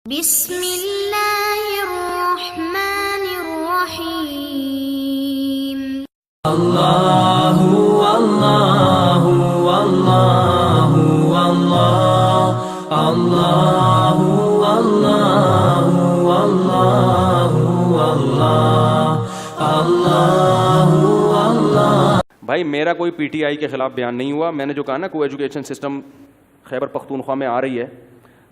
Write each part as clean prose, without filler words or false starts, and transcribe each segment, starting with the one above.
بسم اللہ الرحمن الرحیم اللہ اللہ اللہ اللہ اللہ اللہ اللہ اللہ۔ بھائی میرا کوئی پی ٹی آئی کے خلاف بیان نہیں ہوا. میں نے جو کہا نا کو ایجوکیشن سسٹم خیبر پختونخوا میں آ رہی ہے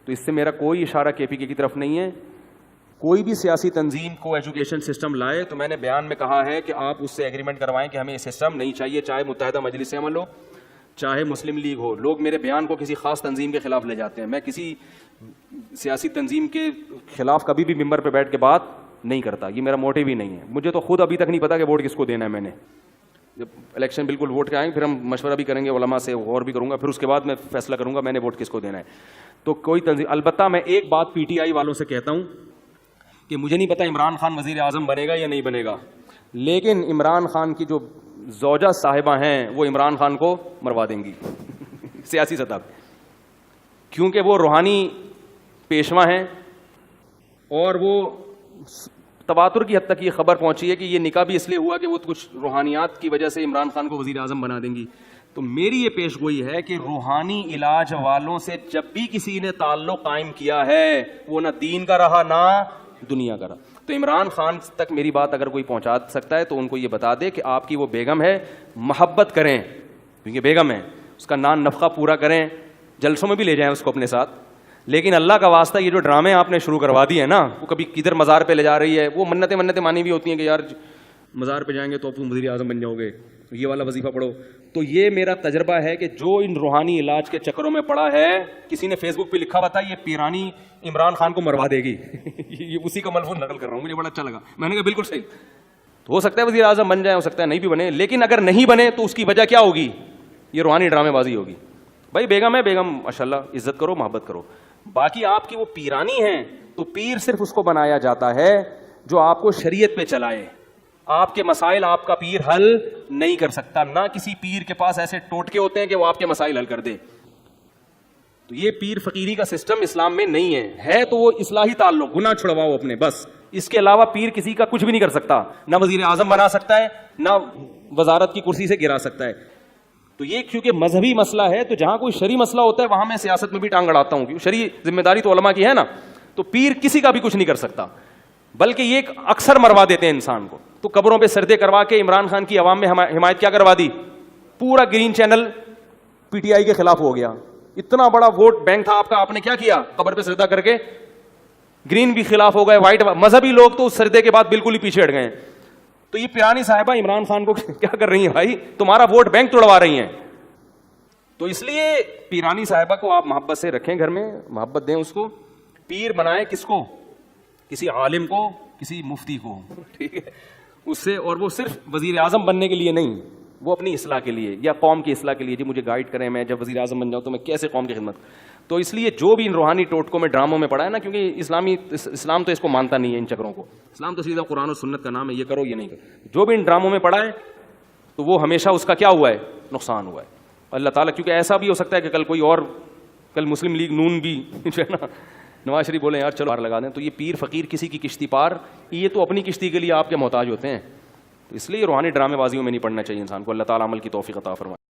تو اس سے میرا کوئی اشارہ کے پی کے کی طرف نہیں ہے. کوئی بھی سیاسی تنظیم کو ایجوکیشن سسٹم لائے تو میں نے بیان میں کہا ہے کہ آپ اس سے ایگریمنٹ کروائیں کہ ہمیں یہ سسٹم نہیں چاہیے، چاہے متحدہ مجلس عمل ہو چاہے مسلم لیگ ہو. لوگ میرے بیان کو کسی خاص تنظیم کے خلاف لے جاتے ہیں. میں کسی سیاسی تنظیم کے خلاف کبھی بھی ممبر پہ بیٹھ کے بات نہیں کرتا، یہ میرا موٹیو ہی نہیں ہے. مجھے تو خود ابھی تک نہیں پتا کہ ووٹ کس کو دینا ہے. میں نے جب الیکشن بالکل ووٹ کے آئیں پھر ہم مشورہ بھی کریں گے علماء سے، غور بھی کروں گا، پھر اس کے بعد میں فیصلہ کروں گا میں نے ووٹ کس کو دینا ہے. تو کوئی تنظیم، البتہ میں ایک بات پی ٹی آئی والوں سے کہتا ہوں کہ مجھے نہیں پتا عمران خان وزیر اعظم بنے گا یا نہیں بنے گا، لیکن عمران خان کی جو زوجہ صاحبہ ہیں وہ عمران خان کو مروا دیں گی سیاسی سطح پہ، کیونکہ وہ روحانی پیشوا ہیں. اور وہ تواتر کی حد تک یہ خبر پہنچی ہے کہ یہ نکاح بھی اس لیے ہوا کہ وہ کچھ روحانیات کی وجہ سے عمران خان کو وزیر اعظم بنا دیں گی. تو میری یہ پیش گوئی ہے کہ روحانی علاج والوں سے جب بھی کسی نے تعلق قائم کیا ہے وہ نہ دین کا رہا نہ دنیا کا رہا. تو عمران خان تک میری بات اگر کوئی پہنچا سکتا ہے تو ان کو یہ بتا دے کہ آپ کی وہ بیگم ہے، محبت کریں کیونکہ بیگم ہے، اس کا نان نفقہ پورا کریں، جلسوں میں بھی لے جائیں اس کو اپنے ساتھ. لیکن اللہ کا واسطہ یہ جو ڈرامے آپ نے شروع کروا دیے ہیں نا، وہ کبھی کدھر مزار پہ لے جا رہی ہے، وہ منتیں مانی بھی ہوتی ہیں کہ یار مزار پہ جائیں گے تو تم وزیر اعظم بن جاؤ گے، یہ والا وظیفہ پڑھو. تو یہ میرا تجربہ ہے کہ جو ان روحانی علاج کے چکروں میں پڑا ہے، کسی نے فیس بک پہ لکھا ہوا تھا یہ پیرانی عمران خان کو مروا دے گی یہ اسی کا ملفوظ نقل کر رہا ہوں، مجھے بڑا اچھا لگا. میں نے کہا بالکل صحیح، تو ہو سکتا ہے وزیر اعظم بن جائے، ہو سکتا ہے نہیں بھی بنے، لیکن اگر نہیں بنے تو اس کی وجہ کیا ہوگی؟ یہ روحانی ڈرامے بازی ہوگی. بھائی بیگم ہے، بیگم ماشاءاللہ عزت کرو، محبت کرو. باقی آپ کی وہ پیرانی ہیں تو پیر صرف اس کو بنایا جاتا ہے جو آپ کو شریعت پہ چلائے. آپ کے مسائل آپ کا پیر حل نہیں کر سکتا، نہ کسی پیر کے پاس ایسے ٹوٹکے ہوتے ہیں کہ وہ آپ کے مسائل حل کر دے. تو یہ پیر فقیری کا سسٹم اسلام میں نہیں ہے تو وہ اصلاحی تعلق، گناہ چھڑواؤ اپنے، بس. اس کے علاوہ پیر کسی کا کچھ بھی نہیں کر سکتا، نہ وزیر اعظم بنا سکتا ہے نہ وزارت کی کرسی سے گرا سکتا ہے. تو یہ کیونکہ مذہبی مسئلہ ہے تو جہاں کوئی شرعی مسئلہ ہوتا ہے وہاں میں سیاست میں بھی ٹانگ اڑاتا ہوں، کیونکہ شرعی ذمہ داری تو علماء کی ہے نا. تو پیر کسی کا بھی کچھ نہیں کر سکتا، بلکہ یہ اکثر مروا دیتے ہیں انسان کو. تو قبروں پہ سردے کروا کے عمران خان کی عوام میں حمایت کیا کروا دی؟ پورا green channel P T I کے خلاف ہو گیا. اتنا بڑا ووٹ بینک تھا آپ کا، آپ نے کیا کیا؟ قبر پہ سردہ کر کے گرین بھی خلاف ہو گئے، وائٹ مذہبی لوگ تو اس سردے کے بعد بالکل ہی پیچھے ہٹ گئے. تو یہ پیرانی صاحبہ عمران خان کو کیا کر رہی ہیں بھائی؟ تمہارا ووٹ بینک توڑوا رہی ہیں. تو اس لیے پیرانی صاحبہ کو آپ محبت سے رکھیں گھر میں، محبت دیں اس کو. پیر بنائیں کس کو؟ کسی عالم کو، کسی مفتی کو، ٹھیک ہے اس سے. اور وہ صرف وزیر اعظم بننے کے لیے نہیں، وہ اپنی اصلاح کے لیے یا قوم کی اصلاح کے لیے. جی مجھے گائیڈ کریں، میں جب وزیر اعظم بن جاؤں تو میں کیسے قوم کی خدمت. تو اس لیے جو بھی ان روحانی ٹوٹکوں میں ڈراموں میں پڑا ہے نا، کیونکہ اسلام تو اس کو مانتا نہیں ہے ان چکروں کو. اسلام تو سیدھا قرآن و سنت کا نام ہے، یہ کرو یہ نہیں کرو. جو بھی ان ڈراموں میں پڑا ہے تو وہ ہمیشہ اس کا کیا ہوا ہے؟ نقصان ہوا ہے. اللہ تعالیٰ، کیونکہ ایسا بھی ہو سکتا ہے کہ کل کوئی اور، کل مسلم لیگ نون بھی جو ہے نا نواز شریف بولے یار چلو پار لگا دیں. تو یہ پیر فقیر کسی کی کشتی پار، یہ تو اپنی کشتی کے لیے آپ کے محتاج ہوتے ہیں. تو اس لیے روحانی ڈرامے بازیوں میں نہیں پڑنا چاہیے انسان کو. اللہ تعالیٰ عمل کی توفیق عطا فرمائے.